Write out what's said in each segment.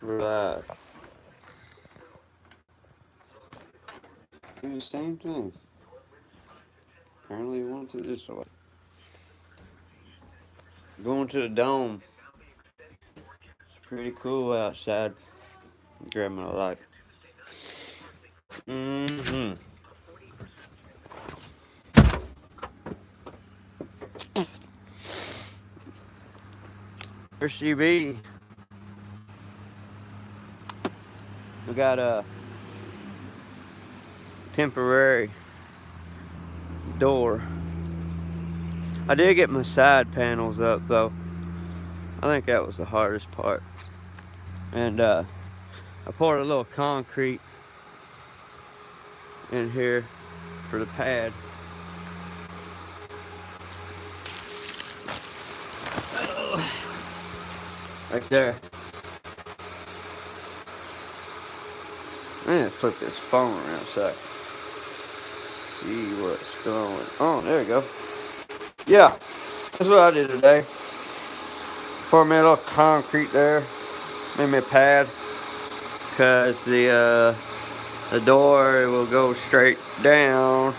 Right. Do the same thing. Apparently he wants it this way. Going to the dome. It's pretty cool outside. Grabbing a light. Mm-hmm. Here's CB. We got a temporary door. I did get my side panels up though. I think that was the hardest part. And I poured a little concrete in here for the pad. Right there. Man, flip this phone around so I can see what's going on. There we go. Yeah, that's what I did today. Poured me a little concrete there. Made me a pad. Because the door will go straight down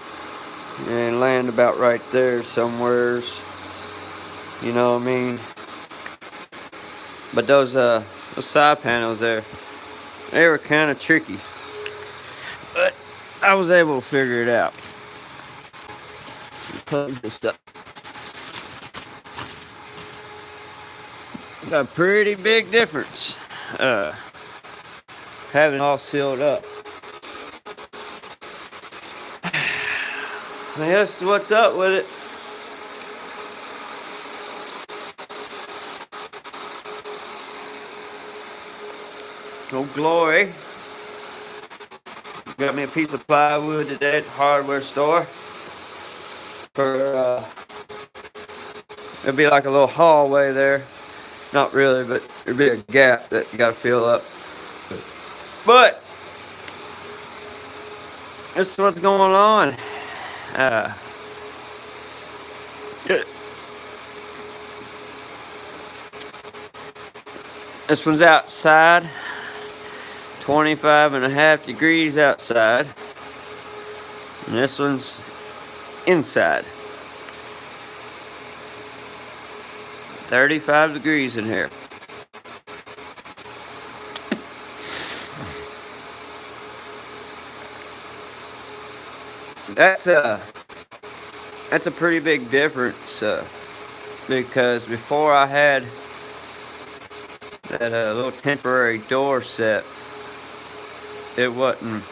and land about right there somewheres. You know what I mean? But those side panels there, they were kind of tricky. But I was able to figure it out. Close this up. It's a pretty big difference. Having it all sealed up. That's what's up with it. Oh glory. Got me a piece of plywood today at the hardware store. For it'd be like a little hallway there. Not really, but there'd be a gap that you gotta fill up. But this is what's going on. This one's outside. 25.5 degrees outside. And this one's inside. 35 degrees in here. That's a pretty big difference because before I had that little temporary door set, it wasn't,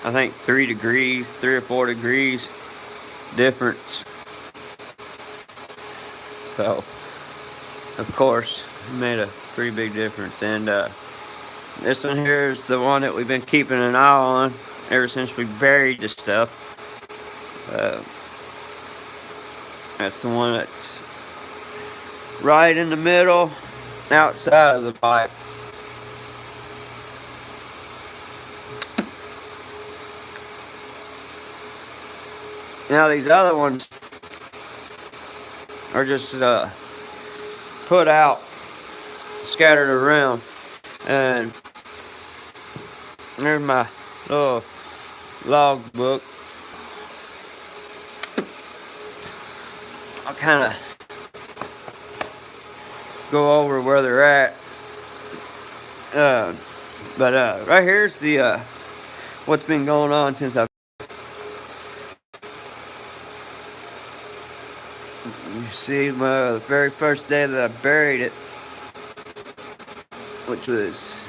I think 3 or 4 degrees difference. So of course it made a pretty big difference. And this one here is the one that we've been keeping an eye on ever since we buried the stuff. That's the one that's right in the middle, outside of the pipe. Now these other ones are just put out, scattered around. And there's my little log book. I'll kind of go over where they're at. But right here's the what's been going on since I've. You see, the very first day that I buried it, which was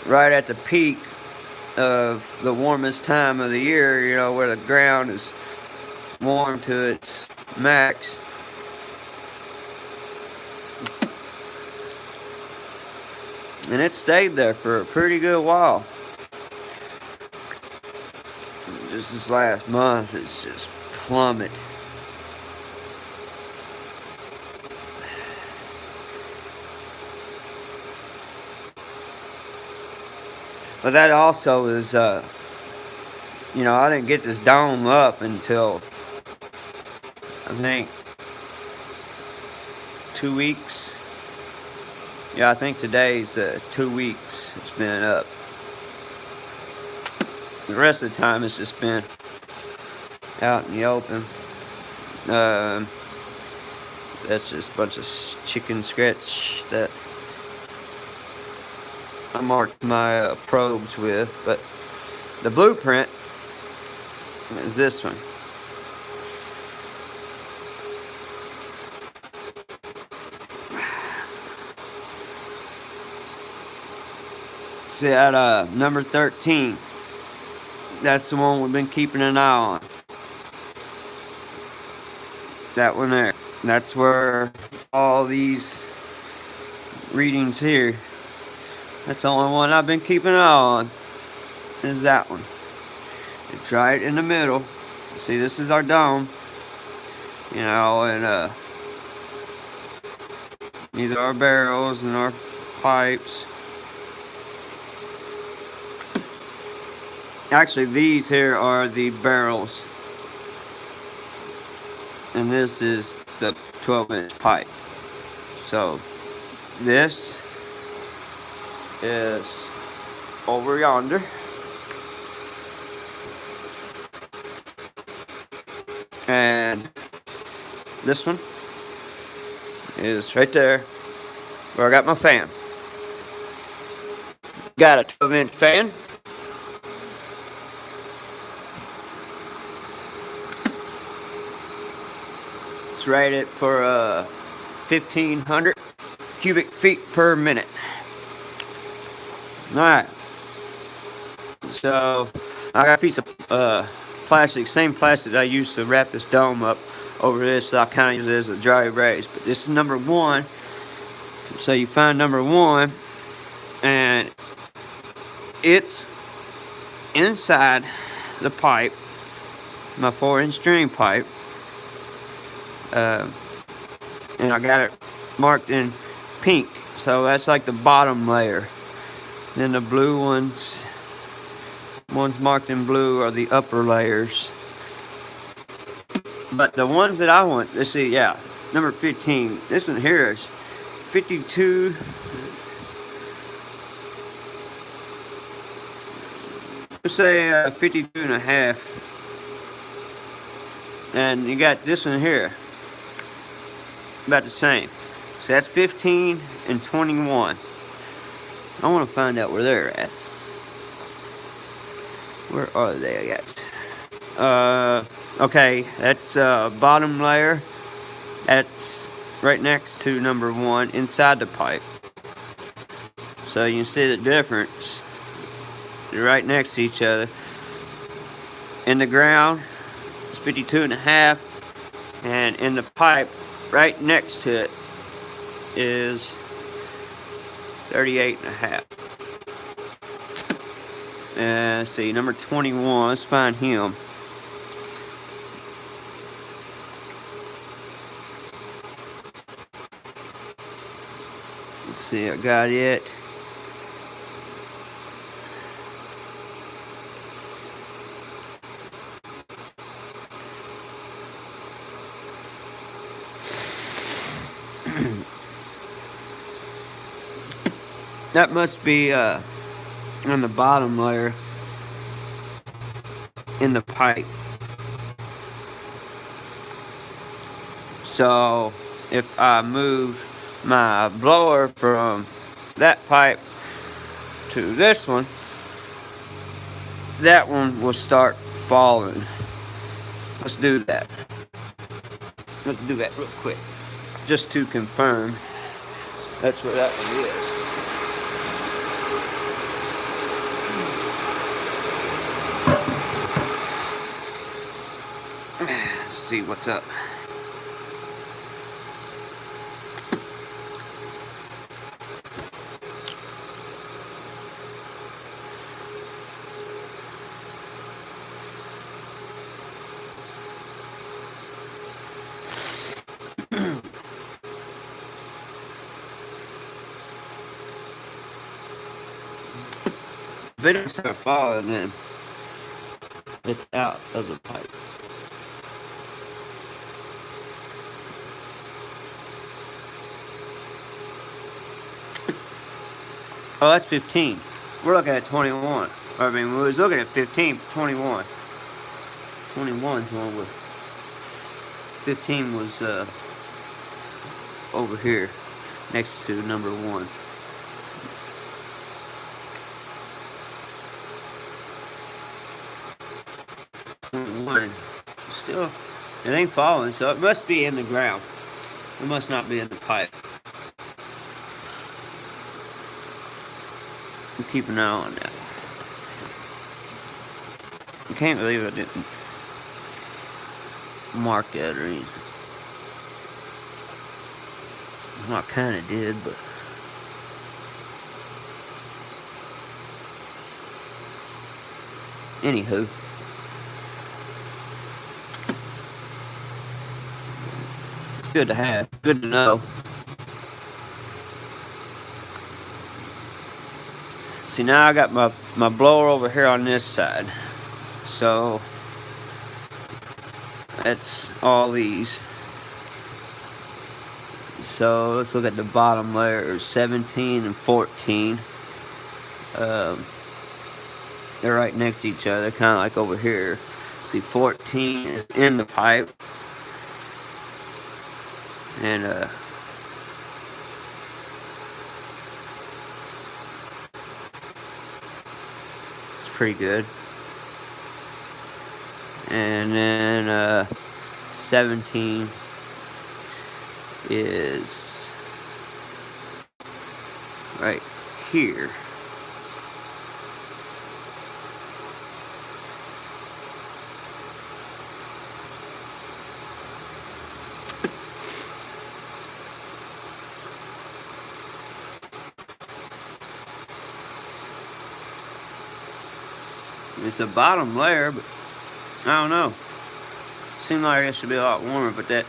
right at the peak of the warmest time of the year, you know, where the ground is warm to its max. And it stayed there for a pretty good while. Just this last month, it's just plummeted. But that also is, you know, I didn't get this dome up until, I think, 2 weeks Yeah, I think today's 2 weeks it's been up. The rest of the time it's just been out in the open. That's just a bunch of chicken scratch that I marked my probes with. But the blueprint is this one. See at number 13. That's the one we've been keeping an eye on. That one there. That's where all these readings here. That's the only one I've been keeping an eye on. Is that one. It's right in the middle. See, this is our dome. You know, and these are our barrels and our pipes. Actually, these here are the barrels. And this is the 12-inch pipe. So, this is over yonder. And this one is right there where I got my fan. Got a 12-inch fan. It's rated for 1,500 cubic feet per minute. Alright. So, I got a piece of plastic, same plastic I used to wrap this dome up over this, so I kind of use it as a dry erase. But this is number 1. So you find number 1, and it's inside the pipe, my 4-inch drain pipe. And I got it marked in pink, so that's like the bottom layer. Then the blue ones marked in blue are the upper layers. But the ones that I want, let's see, yeah, number 15. This one here is 52. Let's say 52 and a half. And you got this one here, about the same. So that's 15 and 21. I want to find out where they're at. Where are they at? Okay, that's bottom layer. That's right next to number 1 inside the pipe. So you can see the difference. They're right next to each other. In the ground, it's 52 and a half. And in the pipe, right next to it, is 38 and a half. And let's see, number 21, let's find him. Let's see, I got it. That must be on the bottom layer in the pipe. So if I move my blower from that pipe to this one, that one will start falling. Let's do that. Let's do that real quick, just to confirm that's where that one is. Let's see what's up. If it doesn't start falling, then it's out of the pipe. Oh, that's 15. We're looking at 21. I mean, we was looking at 15, 21. 21's one with 15 was over here next to number 1. One still, it ain't falling, so it must be in the ground. It must not be in the pipe. We'll keep an eye on that. I can't believe I didn't mark that or anything. Well, I kind of did, but anywho. It's good to have. Good to know. See, now I got my blower over here on this side. So that's all these. So let's look at the bottom layer, 17 and 14. They're right next to each other, kind of like over here. See, 14 is in the pipe. And it's pretty good. And then 17 is right here. It's a bottom layer, but I don't know. Seemed like it should be a lot warmer, but that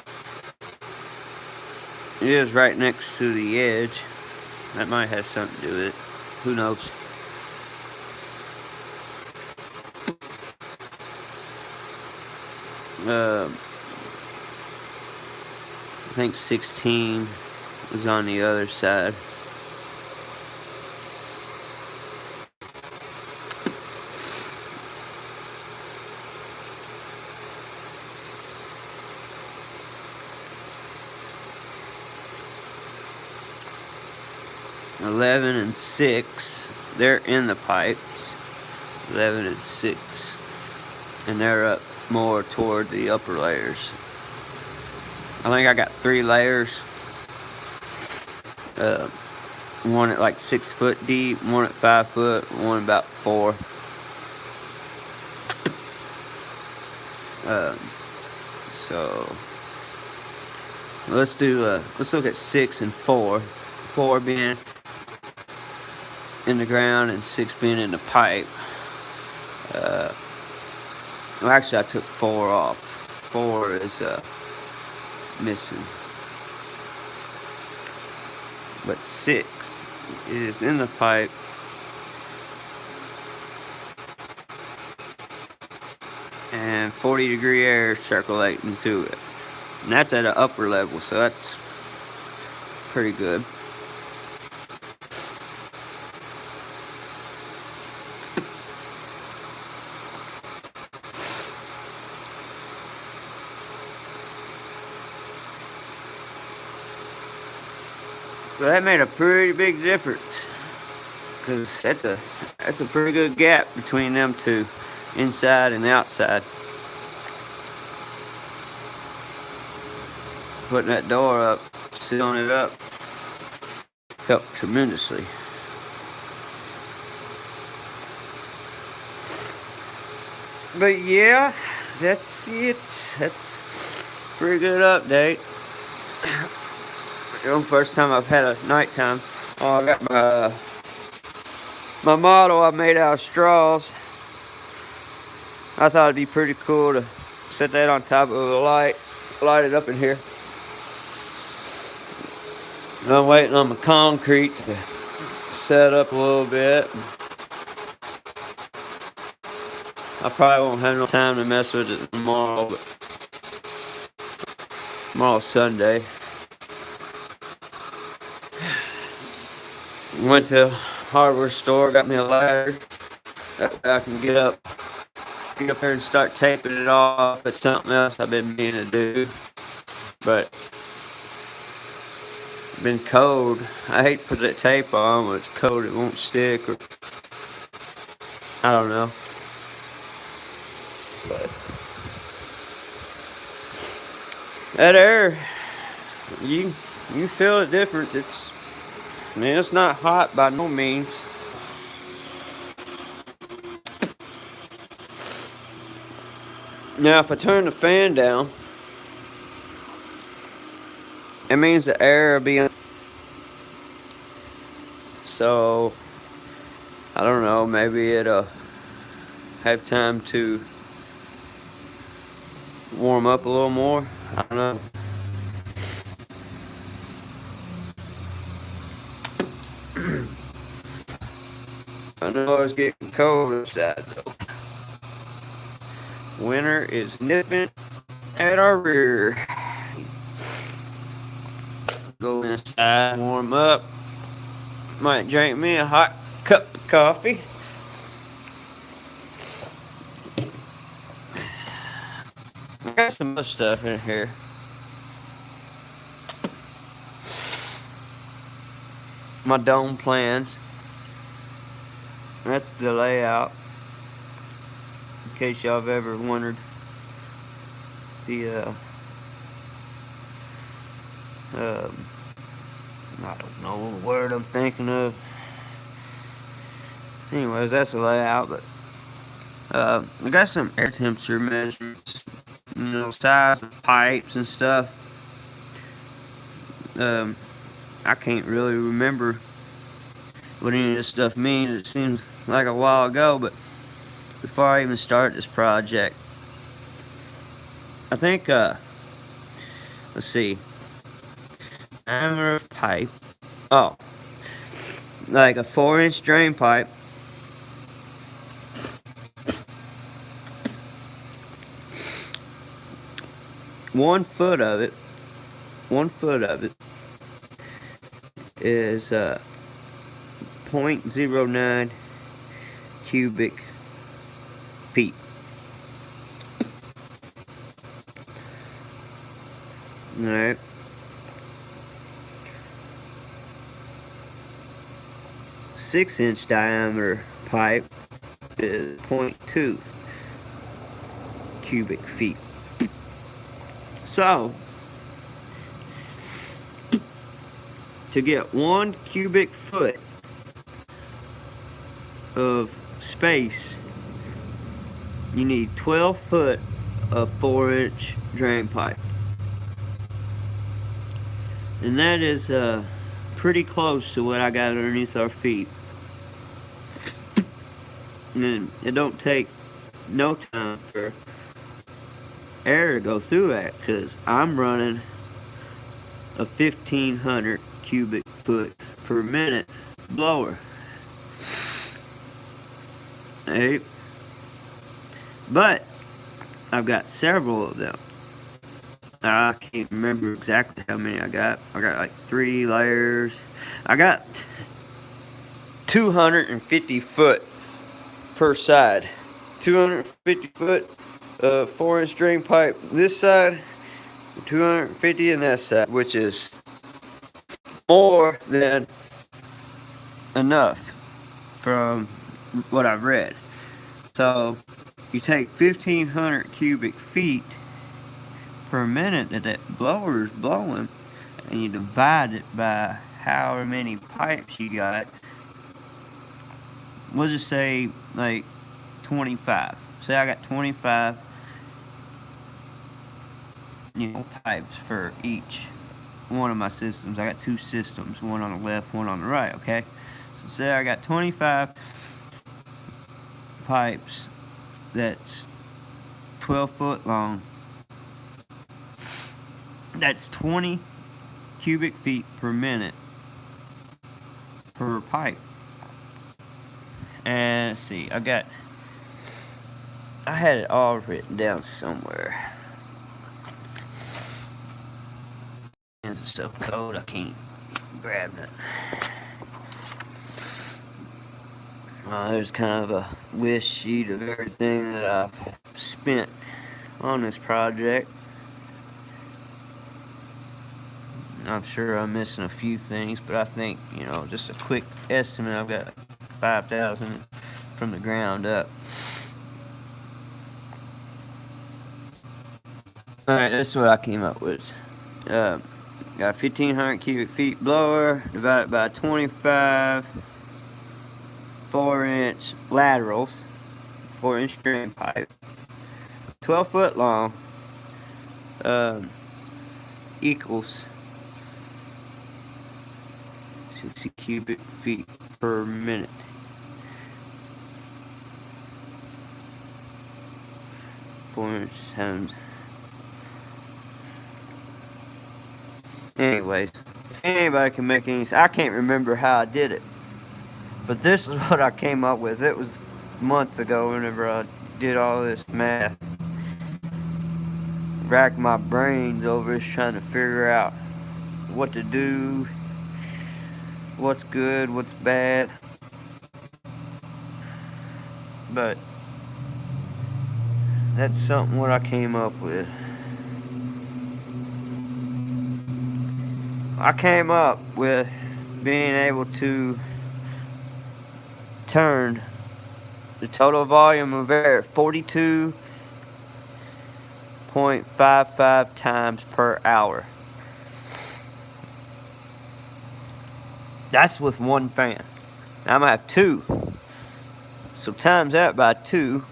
it is right next to the edge. That might have something to do with it. Who knows? I think 16 was on the other side. Eleven and 6, they're in the pipes. 11 and 6, and they're up more toward the upper layers. I think I got 3 layers. One at like 6 foot deep, one at 5 foot, one about 4. So let's look at 6 and 4. 4 being in the ground and 6 being in the pipe. Well, actually, I took 4 off. 4 is missing. But 6 is in the pipe. And 40-degree air circulating through it. And that's at an upper level, so that's pretty good. So that made a pretty big difference, because that's a pretty good gap between them two, inside and outside. Putting that door up, sealing it up, helped tremendously. But yeah, that's it. That's a pretty good update. First time I've had a nighttime. Oh, I got my model I made out of straws. I thought it'd be pretty cool to set that on top of a light it up in here. And I'm waiting on my concrete to set up a little bit. I probably won't have no time to mess with it tomorrow, but tomorrow's Sunday. Went to hardware store, got me a ladder. That way I can get up there and start taping it off. It's something else I've been meaning to do. But it's been cold. I hate to put that tape on when it's cold, it won't stick, or I don't know. But that air, you feel it different. It's not hot by no means. Now if I turn the fan down, it means the air will be so I don't know, maybe it'll have time to warm up a little more. I don't know. I know it's getting cold outside though. Winter is nipping at our rear. Go inside, warm up. Might drink me a hot cup of coffee. I got some other stuff in here. My dome plans. That's the layout. In case y'all have ever wondered. I don't know the word I'm thinking of. Anyways, that's the layout. But I got some air temperature measurements, size of pipes and stuff. I can't really remember what any of this stuff means. It seems like a while ago, but before I even start this project, I think, let's see, diameter of pipe. Oh, like a 4-inch drain pipe. One foot of it is 0.09 cubic feet. Alright. Six-inch diameter pipe is 0.2 cubic feet. So, to get 1 cubic foot of space, you need 12 foot of 4-inch drain pipe. And that is pretty close to what I got underneath our feet. And it don't take no time for air to go through that, because I'm running a 1500 cubic foot per minute blower. Hey, but I've got several of them. I can't remember exactly how many I got. I got like 3 layers. I got 250 foot per side. 250 foot 4-inch drain pipe this side, 250 in that side, which is more than enough from what I've read. So you take 1500 cubic feet per minute that blower is blowing, and you divide it by however many pipes you got. We'll just say like 25. Say I got 25 pipes for each one of my systems. I got 2 systems, one on the left, one on the right, okay? So say I got 25 pipes that's 12 foot long. That's 20 cubic feet per minute per pipe. And let's see, I had it all written down somewhere. Hands are so cold I can't grab it. There's kind of a list sheet of everything that I've spent on this project. I'm sure I'm missing a few things, but I think, just a quick estimate, I've got 5,000 from the ground up. Alright, that's what I came up with. Got 1,500 cubic feet blower divided by 25 4-inch laterals, 4-inch drain pipe, 12 foot long, equals 60 cubic feet per minute. Times. Anyways, if anybody can make any sense, I can't remember how I did it, but this is what I came up with. It was months ago whenever I did all this math. Racked my brains over just trying to figure out what to do, what's good, what's bad. But that's something what I came up with. I came up with being able to turn the total volume of air at 42.55 times per hour. That's with one fan. Now I'm going to have two. So times that by 2.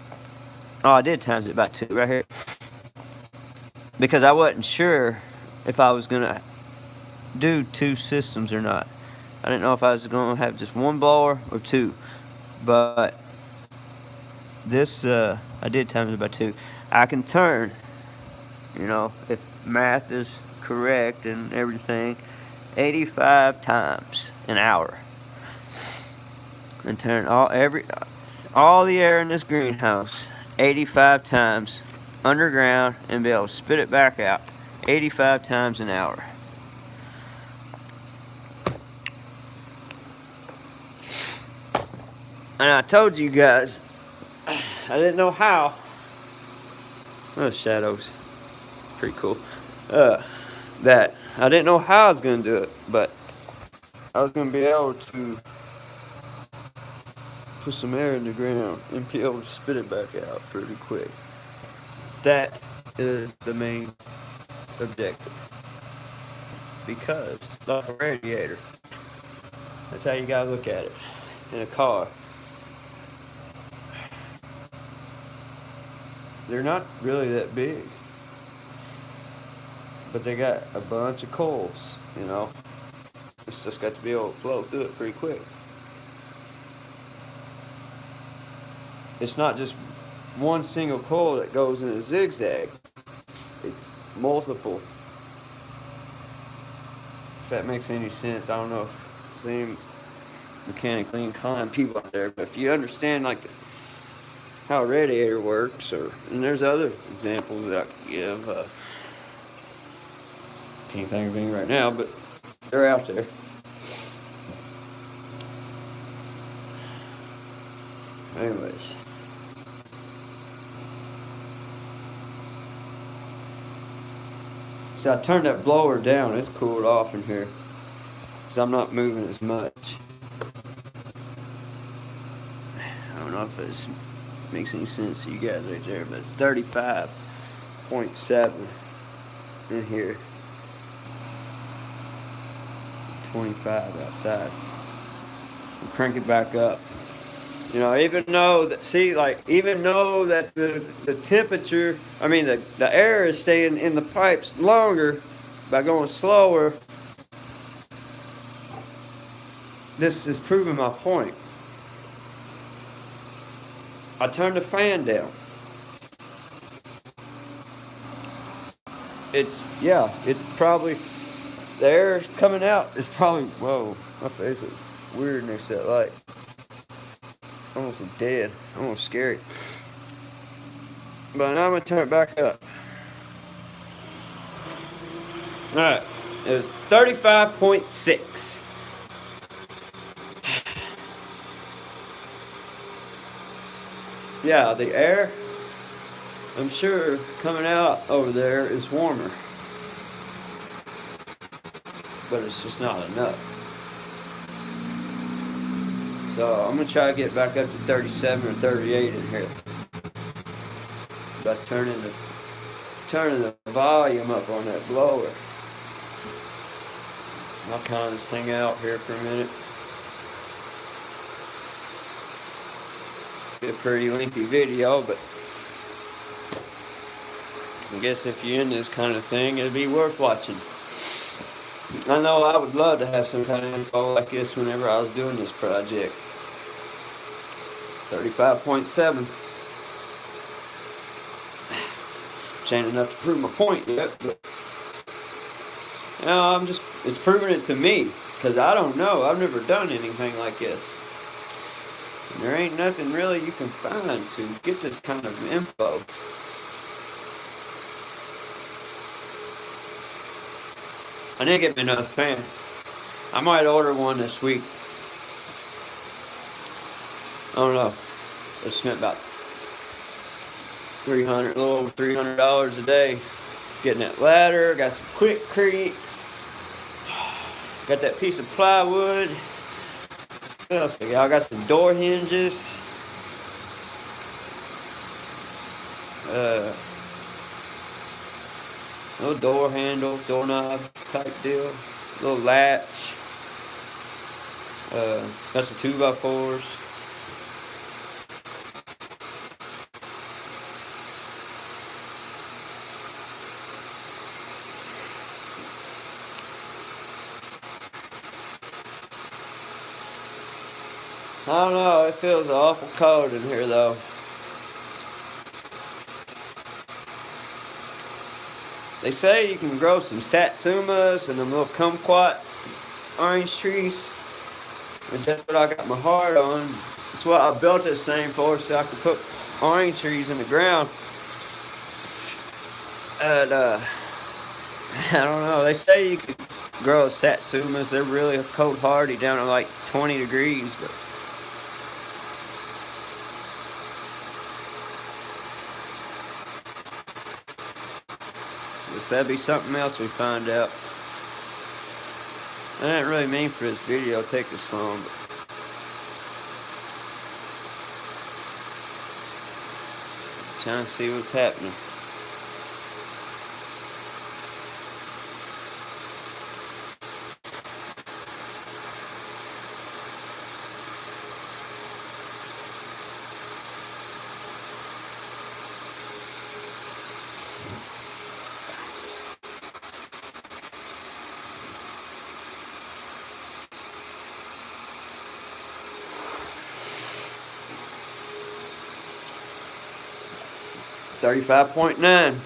Oh, I did times it by 2 right here. Because I wasn't sure if I was going to do 2 systems or not. I didn't know if I was going to have just one blower or 2. But this, I did times it by 2. I can turn, if math is correct and everything, 85 times an hour. And turn all the air in this greenhouse 85 times underground and be able to spit it back out 85 times an hour. And I told you guys, I didn't know how. Oh, shadows. Pretty cool. That I didn't know how I was going to do it, but I was going to be able to put some air in the ground and be able to spit it back out pretty quick. That is the main objective. Because, like a radiator, that's how you gotta look at it in a car. They're not really that big, but they got a bunch of coils, It's just got to be able to flow through it pretty quick. It's not just one single coil that goes in a zigzag. It's multiple. If that makes any sense. I don't know if there's any mechanically inclined people out there, but if you understand how a radiator works, and there's other examples that I could give. Can't think of any right now, but they're out there. Anyways. So I turned that blower down. It's cooled off in here. So I'm not moving as much. I don't know if it makes any sense to you guys right there, but it's 35.7 in here. 25 outside. And crank it back up. Even though that the temperature, the air is staying in the pipes longer by going slower, this is proving my point. I turned the fan down. It's probably, the air coming out is probably, whoa, my face is weird next to that light. Almost dead. Almost scary. But now I'm going to turn it back up. Alright. It was 35.6. Yeah, the air, I'm sure, coming out over there is warmer, but it's just not enough. So I'm gonna try to get back up to 37 or 38 in here by turning the volume up on that blower. I'll kind of just hang out here for a minute. Be a pretty lengthy video, but I guess if you're in this kind of thing, it'd be worth watching. I know I would love to have some kind of info like this whenever I was doing this project. 35.7. Which ain't enough to prove my point yet, but it's proving it to me, because I don't know. I've never done anything like this. And there ain't nothing really you can find to get this kind of info. I need to get me another fan. I might order one this week. I don't know. I spent about a little over $300 a day getting that ladder. Got some quickcrete. Got that piece of plywood. What else I got? I got some door hinges. Little door handle, doorknob type deal. Little latch. Got some 2x4s. I don't know, it feels awful cold in here though. They say you can grow some satsumas and them little kumquat orange trees. And that's what I got my heart on. That's what I built this thing for, so I could put orange trees in the ground. And I don't know, they say you can grow satsumas. They're really cold hardy down to like 20 degrees, but guess that'd be something else we find out. I didn't really mean for this video to take this long, but trying to see what's happening. $35.9.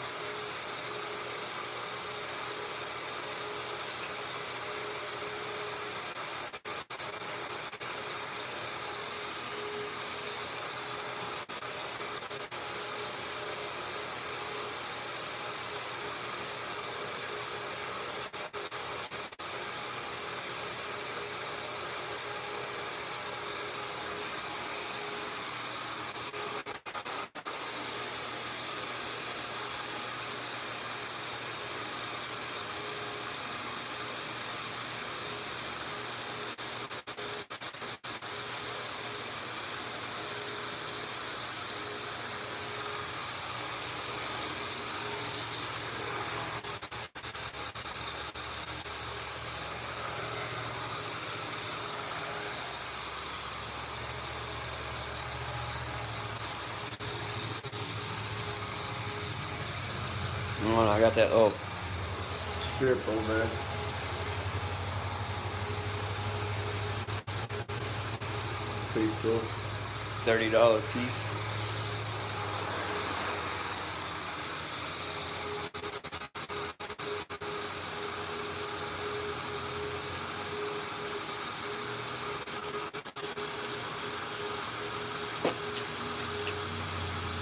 Oh, I got that little strip over there. Pretty cool. $30 piece.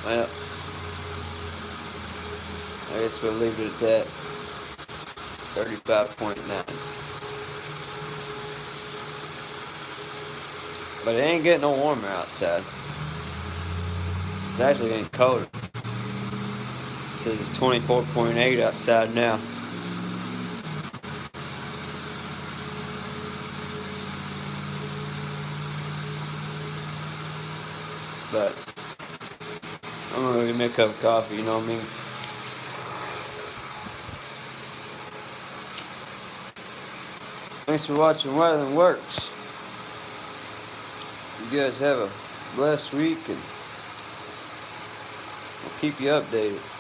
Well, I guess we'll leave it at that. 35.9. But it ain't getting no warmer outside. It's actually getting colder. It says it's 24.8 outside now. But I'm gonna go make a cup of coffee, you know what I mean? Thanks for watching Weather and Works. You guys have a blessed week, and I'll keep you updated.